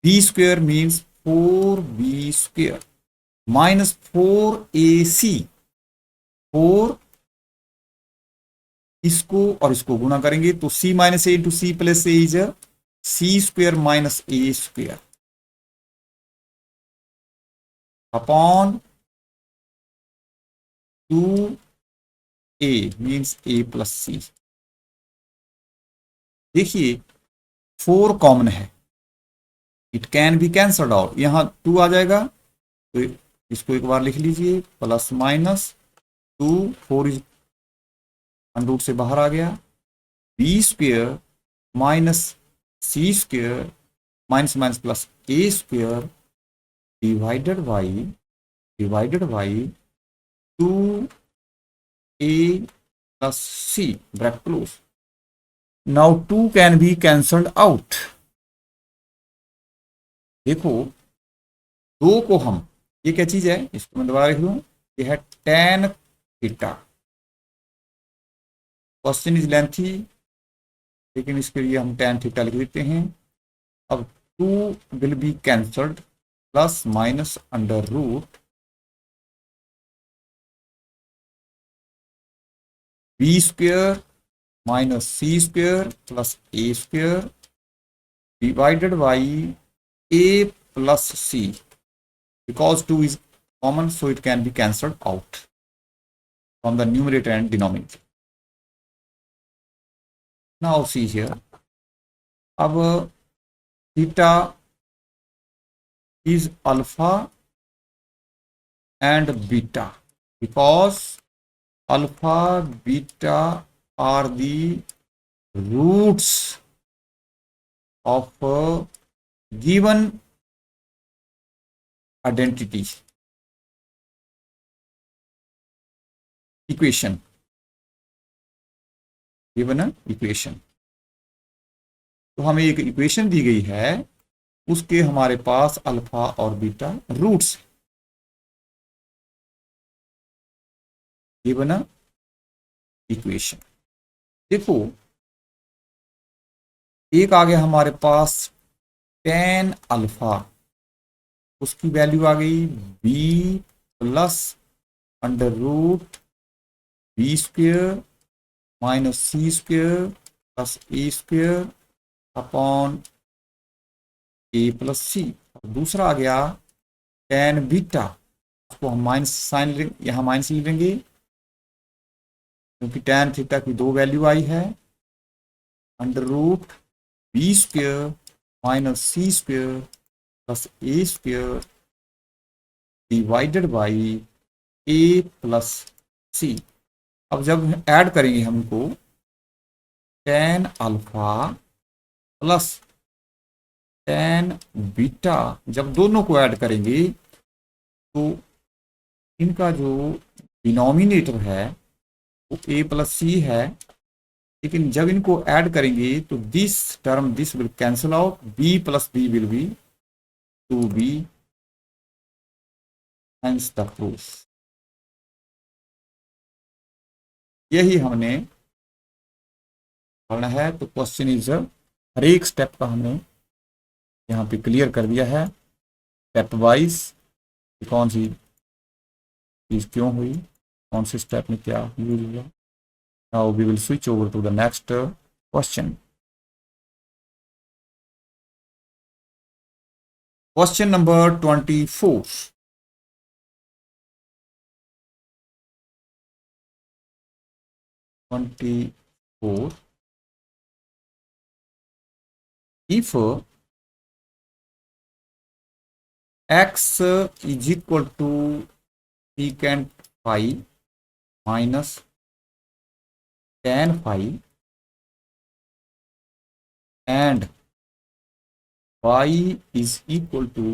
B square means 4b square minus 4ac। 4 इसको और इसको गुणा करेंगे तो c minus A into C plus A is C square minus A square upon 2a means a plus C. देखिए 4 common है, it can be cancelled out, यहां 2 आ जाएगा, तो इसको एक बार लिख लीजिए, प्लस माइनस 2, 4 इज रूट से बाहर आ गया, b square minus C square minus minus plus A square divided by 2a plus c bracket close. Now 2 can be cancelled out. देखो 2 को हम, ये क्या चीज है, इसको मैं दोबारा लिख दूं, ये है tan theta. Question is lengthy, लेकिन इसके लिए हम tan थीटा लिख देते हैं। अब 2 will be cancelled, plus minus under root B square minus C square plus A square divided by A plus c. Because 2 is common, so it can be cancelled out from the numerator and denominator. Now see here, अब theta is alpha and beta because alpha beta are the roots of a given identity equation, given equation। तो हमें एक equation दी गई है, उसके हमारे पास alpha और बीटा रूट्स, गिवन इक्वेशन। देखो एक आ गया हमारे पास tan अल्फा, उसकी वैल्यू आ गई b plus under root B square minus सी स्क्वेयर प्लस ए स्क्वेयर अपॉन ए प्लस सी। दूसरा आ गया tan बीटा, उसको हम माइनस साइन यहाँ माइनस ले लेंगे, क्योंकि tan थीटा की 2 वैल्यू आई है, under root B square minus C square plus A square divided by A plus C. अब जब ऐड करेंगे हमको tan alpha plus tan beta, जब दोनों को ऐड करेंगे तो इनका जो डिनोमिनेटर है वो a प्लस सी है, लेकिन जब इनको ऐड करेंगे तो this term this will cancel out, b plus b will be 2b, hence the proof. यही हमने पढ़ना है, तो क्वेश्चन इज हर एक स्टेप का हमने यहाँ पे क्लियर कर दिया है, स्टेप वाइज कौन सी चीज क्यों हुई, कौन से स्टेप में क्या यूज हुआ। Now we will switch over to the next question. Question number 24। If x is equal to secant phi minus tan phi and y is equal to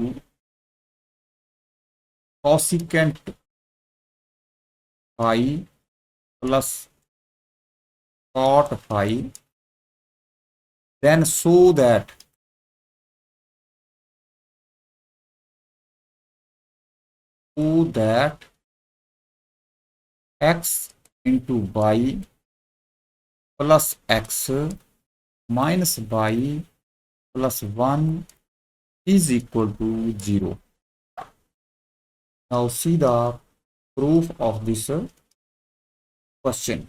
cosecant phi plus cot phi, then show that x into y plus x minus y plus 1 is equal to 0. Now see the proof of this question.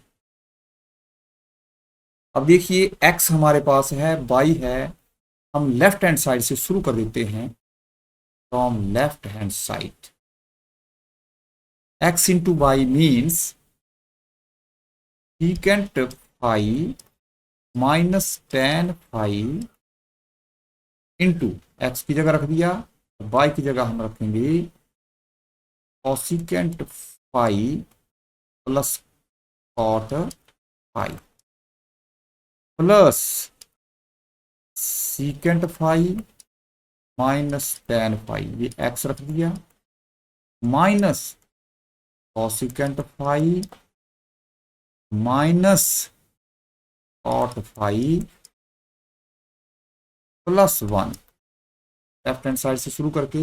अब देखिए x हमारे पास है, y है, हम left hand side से शुरू कर देते हैं। From left hand side x into y means secant phi minus tan phi into x की जगह रख दिया, y की जगह हम रखेंगे cosecant phi plus cot phi plus secant phi minus tan phi, ये एक्स रख दिया, minus cosecant phi minus cot phi plus 1, left hand side से शुरू करके।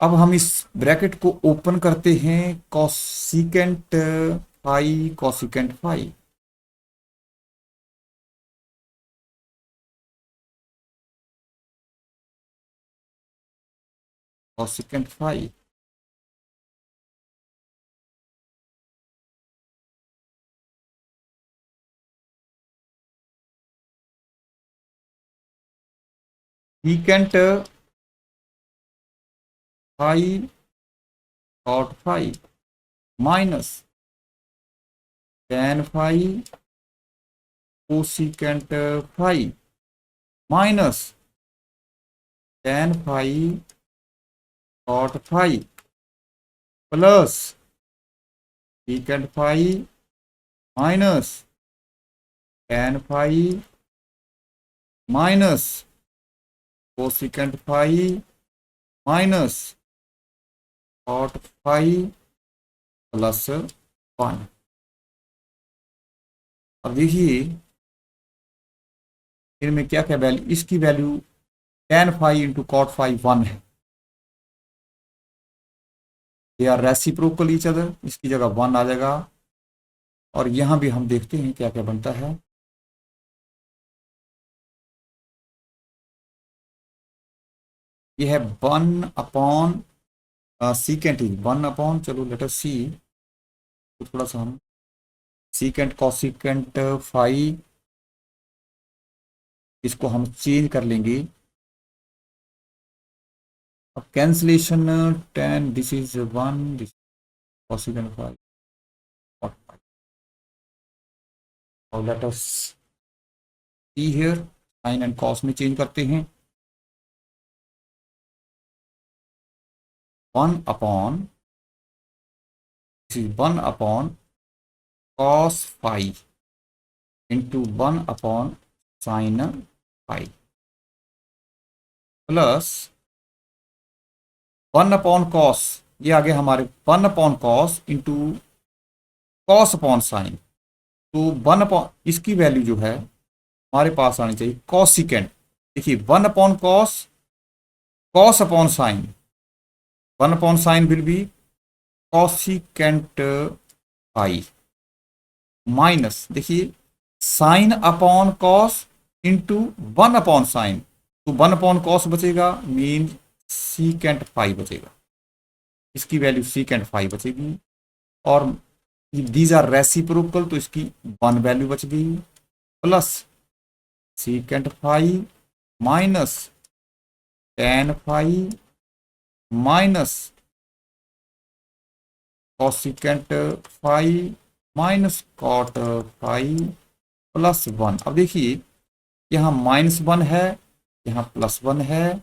अब हम इस ब्रैकेट को ओपन करते हैं, cosecant phi cosecant phi, cosecant phi secant phi cot phi minus tan phi cosecant phi minus tan phi cot phi plus secant phi minus tan phi minus cosecant phi minus cot phi plus 1। अब देखिए इनमें क्या क्या value, इसकी value tan phi into cot phi 1 है, they are reciprocal each other, इसकी जगह 1 आ जाएगा। और यहां भी हम देखते हैं क्या क्या बनता है। ये है 1 अपॉन सीकेंट इज 1 अपॉन, चलो लेट अस सी, तो थोड़ा सा हम सीकेंट कॉसिकेंट फाई इसको हम चेंज कर लेंगे। अब cancellation 10, this is 1, this cosecant phi cot phi. और let us see here, sine and cos में चेंज करते हैं। 1 upon, this is 1 upon cos phi into 1 upon sine phi plus 1 upon cos, ये आगे हमारे 1 upon cos into cos upon sine, तो 1 upon, इसकी value जो है हमारे पास आनी चाहिए कॉसिकेंट। देखिए 1 upon cos, cos upon sine, 1 upon sine will be cosecant phi minus, देखिए sine upon cos into 1 upon sine, तो 1 अपॉन कॉस बचेगा, मीन सीकेंट फाई बचेगा, इसकी वैल्यू सीकेंट फाई बचेगी। और दीज आर रेसिप्रोकल, तो इसकी 1 वैल्यू बच गई, plus secant phi minus tan phi minus cosecant phi minus cot phi plus 1। अब देखिए यहाँ -1 है, यहाँ +1 है,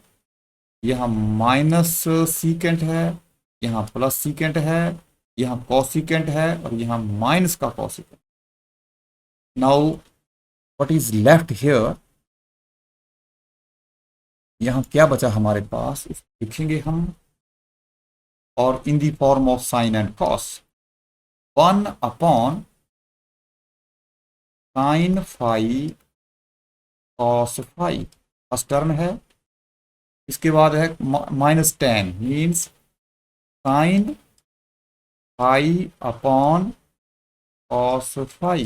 यहाँ माइनस सीकेंट है, यहाँ प्लस सीकेंट है, यहाँ कॉसिकेंट है और यहाँ माइनस का cosecant. Now what is left here, यहाँ क्या बचा हमारे पास लिखेंगे हम, और in the form of sine and cos, 1 upon sine phi cos phi first term है। इसके बाद है -10 means sine phi upon cos phi,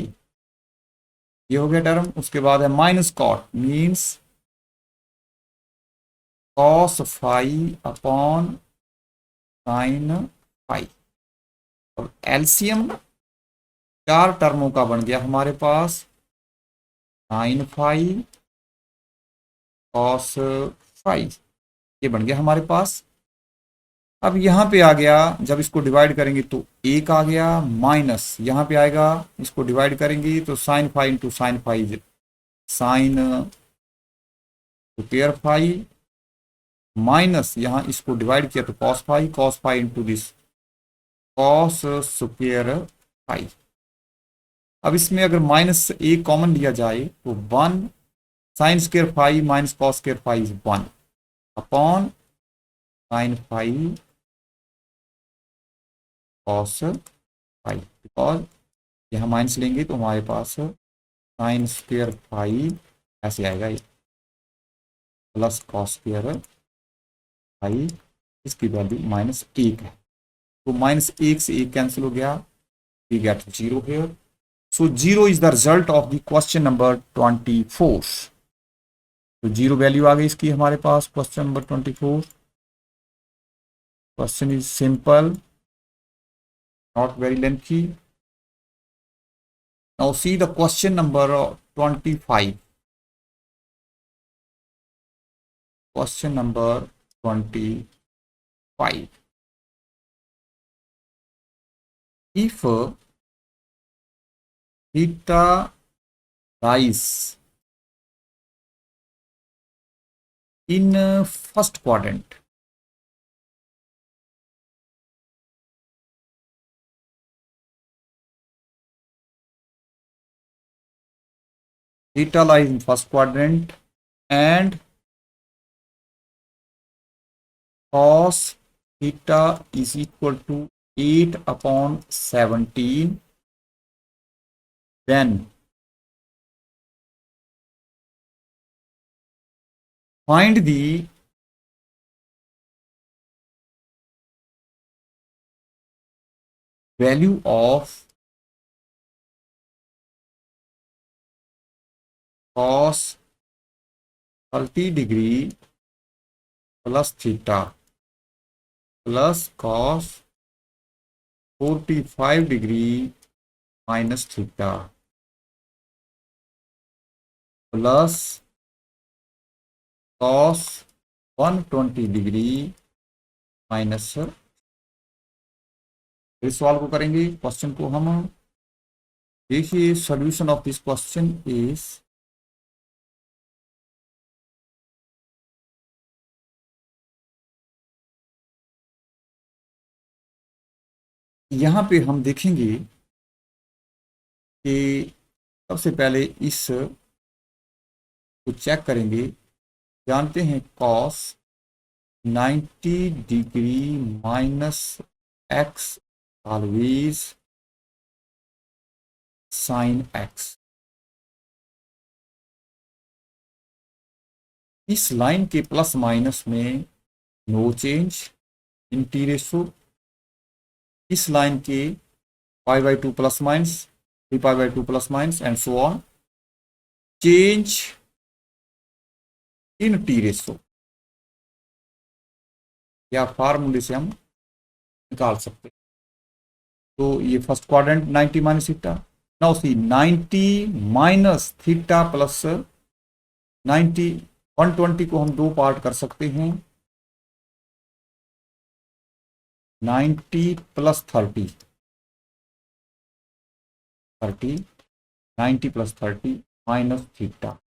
ये हो गया टर्म। उसके बाद है minus cot means cos phi upon sine phi. अब एलसीएम 4 टर्मों का बन गया हमारे पास, साइन फाई कॉस फाई, ये बन गया हमारे पास। अब यहाँ पे आ गया, जब इसको डिवाइड करेंगे तो 1 आ गया, माइनस यहाँ पे आएगा, इसको डिवाइड करेंगे तो sine phi into sine phi, sine square phi, minus यहाँ इसको डिवाइड किया तो cos phi into this cos square phi. अब इसमें अगर माइनस एक कॉमन लिया जाए तो 1 sine square phi minus cos square phi is 1 upon sine phi cos phi, because यहाँ माइनस लेंगे तो हमारे पास साइन स्क्वायर फाई ऐसे आएगा, प्लस कॉस स्क्वायर फाई, इसकी वैल्यू -1 है, तो -1 से 1 कैंसिल हो गया, we get 0 here. So 0 is the result of the question number 24। तो 0 वैल्यू आ गई इसकी हमारे पास question number 24। Question is simple, not very lengthy. Now see the question number 25। Question number 25, if theta rise in first quadrant, theta lies in first quadrant and cos theta is equal to 8/17, then find the value of cos 30° plus theta plus cos 45° minus theta plus cos 120° minus. इस सवाल को करेंगे, question को हम देखिए। Solution of this question is, यहां पे हम देखेंगे कि सबसे पहले इस को चेक करेंगे। जानते हैं cos 90° minus x always sine x। इस लाइन के प्लस माइनस में no change in T ratio, इस लाइन के π/2 plus minus 3π/2 plus minus and so on, change in T ratio, या फार्मूले से हम निकाल सकते हैं। तो ये first quadrant 90 minus theta, now see 90 minus theta plus 90, 120 को हम 2 पार्ट कर सकते हैं, 90 प्लस 30, 90 प्लस 30 माइनस थीटा।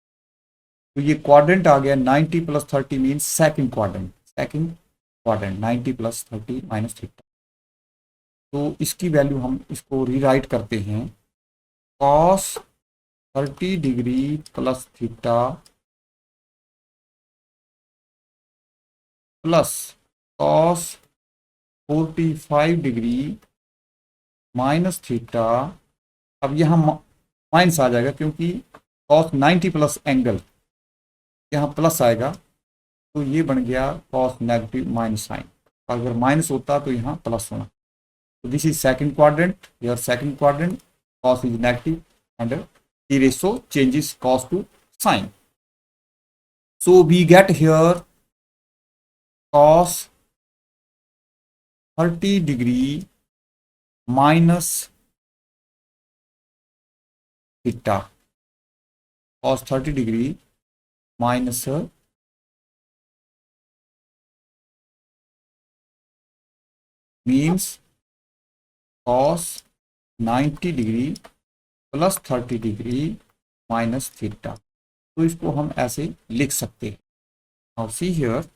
तो ये क्वाड्रेंट आ गया 90 plus 30 means second quadrant, second quadrant 90 plus 30 minus theta. तो इसकी वैल्यू हम इसको रीराइट करते हैं cos 30 degree plus theta plus cos 45 degree minus theta. अब यहाँ माइनस आ जाएगा क्योंकि कॉस 90 प्लस एंगल, यहाँ प्लस आएगा तो ये बन गया कॉस नेगेटिव माइनस साइन। अगर माइनस होता तो यहाँ प्लस होना। तो this is second quadrant, your second quadrant, cos is negative and the ratio changes cos to sine. So we get here cos 30 degree minus theta, cos 30 degree minus means cos 90 degree plus 30 degree minus theta. तो इसको हम ऐसे लिख सकते हैं। Now see here,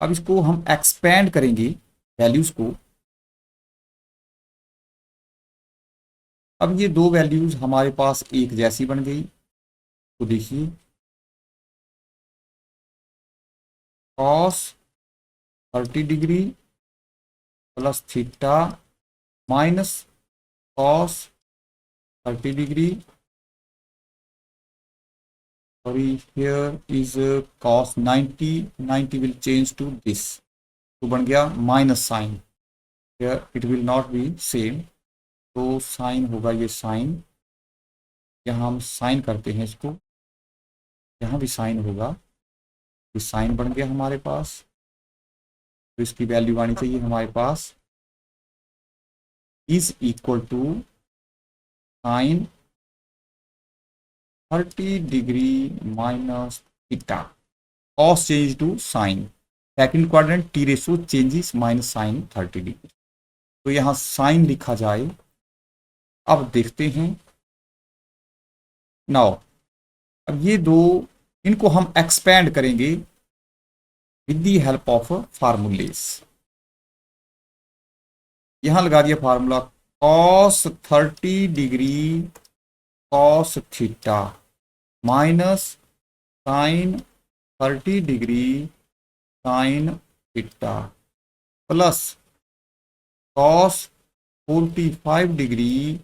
अब इसको हम एक्सपेंड करेंगे वैल्यूज को। अब ये दो वैल्यूज हमारे पास एक जैसी बन गई। तो देखिए cos 30 degree plus theta minus cos 30 degree, sorry here is cos 90 will change to this, तो बन गया minus sine. here it will not be same, तो साइन होगा ये साइन, यहाँ हम साइन करते हैं इसको, यहाँ भी साइन होगा, ये साइन बन गया हमारे पास। तो इसकी वैल्यू आनी चाहिए हमारे पास is equal to sine 30 degree minus theta, cos change to sine, second quadrant T ratio changes minus sine 30 degree. तो यहाँ साइन लिखा जाए। अब देखते हैं नाउ, अब ये दो, इनको हम एक्सपेंड करेंगे with the help of formulas. यहां लगा दिया formula cos 30 degree cos theta minus sine 30 degree sine theta plus cos 45 degree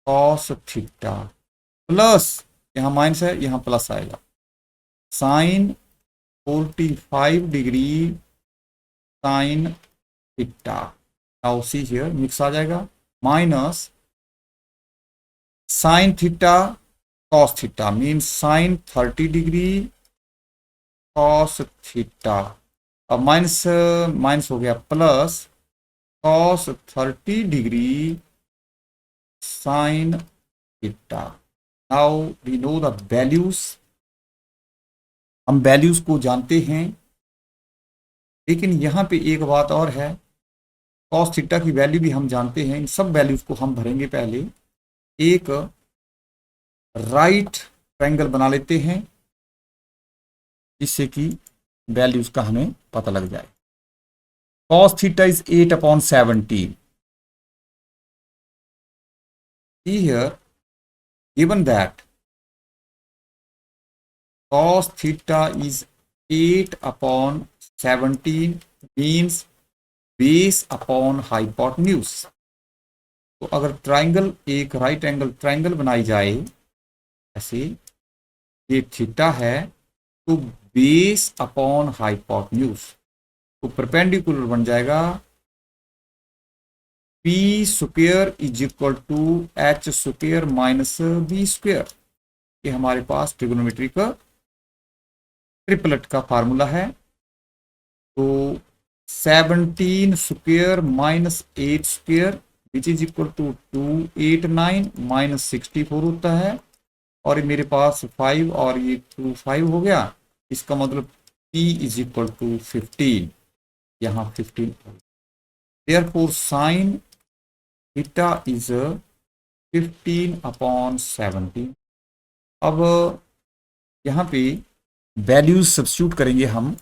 cos theta plus, यहाँ माइनस है यहाँ प्लस आएगा, sine 45 degree sine theta. Now see here mix आ जाएगा, minus sine theta cos theta means sine 30 degree cos theta. अब minus minus हो गया plus cos 30 degree sine theta. Now we know the values, हम values को जानते हैं, लेकिन यहां पे एक बात और है, कॉस थीटा की वैल्यू भी हम जानते हैं। इन सब वैल्यूज को हम भरेंगे। पहले एक राइट ट्रायंगल बना लेते हैं जिससे कि वैल्यूज का हमें पता लग जाए। cos theta is 8/17. See here, given that cos theta is 8/17 means base upon hypotenuse. तो अगर ट्राइंगल, एक राइट एंगल ट्राइंगल बनाई जाए ऐसे, ये थीटा है, तो बेस अपॉन हाइपोटेन्यूज, तो परपेंडिकुलर बन जाएगा P square is equal to H square minus B square. ये हमारे पास ट्रिग्नोमेट्री का ट्रिपलेट का फार्मूला है। तो 17 square minus 8 square which is equal to 289 minus 64 होता है, और ये मेरे पास 5 और ये 2 5 हो गया। इसका मतलब p इज इक्वल टू 15, यहाँ 15। Therefore sine theta is 15/17। अब यहाँ पे वैल्यूज सब्स्टिट्यूट करेंगे हम।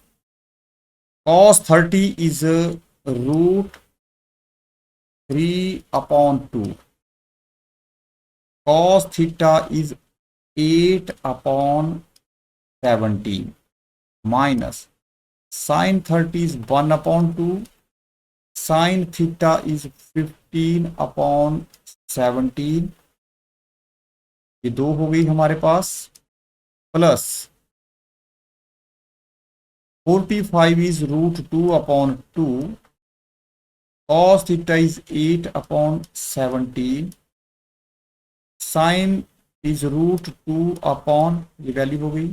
cos 30 is √3/2, cos theta is 8/17 minus sin 30 is 1/2, sin theta is 15/17, ये दो हो गई हमारे पास, plus 45 is √2/2, cos theta is 8/17, sine is √2 ये वैल्यू हो गई,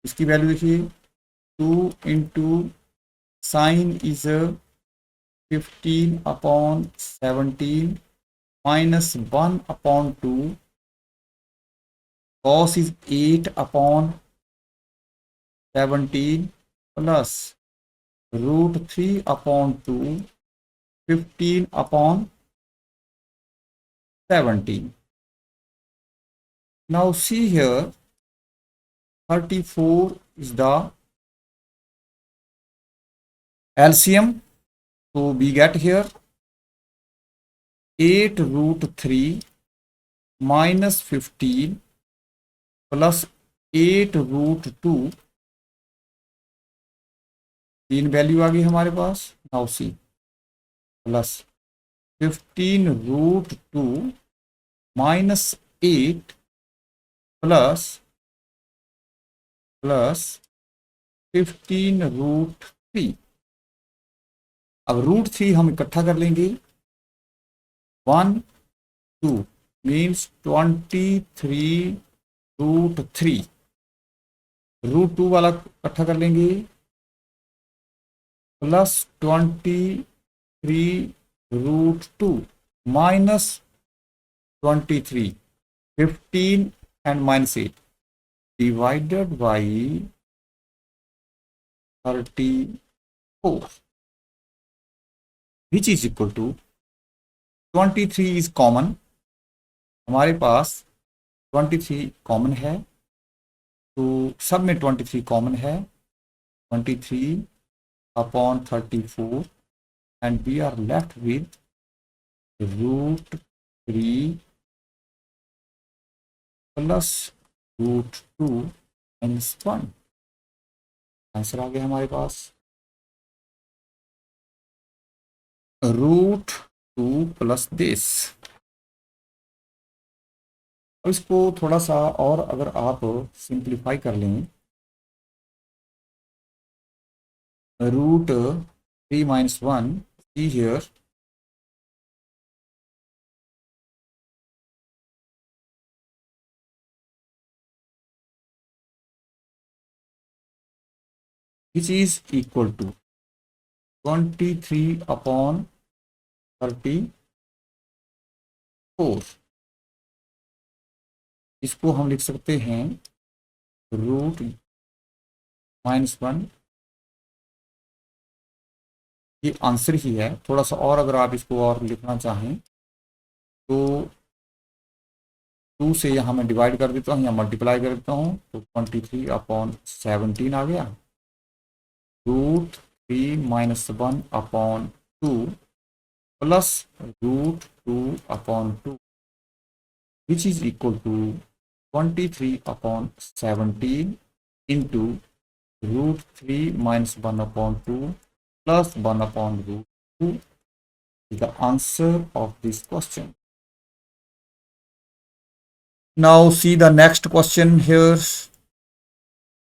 इसकी वैल्यू देखिए 2 into sine is 15/17 minus 1/2, cos is 8/17 plus √3/2 15/17. Now see here 34 is the LCM. So we get here 8√3 minus 15 plus 8√2, तीन वैल्यू आ गई हमारे पास। Now see plus 15√2 minus 8 plus 15√3। अब √3 हम इकट्ठा कर लेंगे, 1 2 मीन्स 23√3, √2 वाला इकट्ठा कर लेंगे, plus 23√2 minus 23, 15 and minus 8 divided by 34, which is equal to 23 is common, हमारे पास 23 कॉमन है, तो सब में 23 कॉमन है, 23/34 and we are left with √3 plus √2 minus 1। Answer आ गया हमारे पास √2 प्लस दिस। अब इसको थोड़ा सा और अगर आप सिंप्लीफाई कर लें, √3 minus 1, see here which is equal to 23/34। इसको हम लिख सकते हैं √-1, ये आंसर ही है। थोड़ा सा और अगर आप इसको और लिखना चाहें तो 2 से यहाँ मैं डिवाइड कर देता हूँ या मल्टीप्लाई कर देता हूँ, तो 23/17 आ गया, √3 minus 1/2 plus √2/2, which is equal to 23/17 into √3 minus 1/2 plus 1/2 is the answer of this question. Now see the next question here.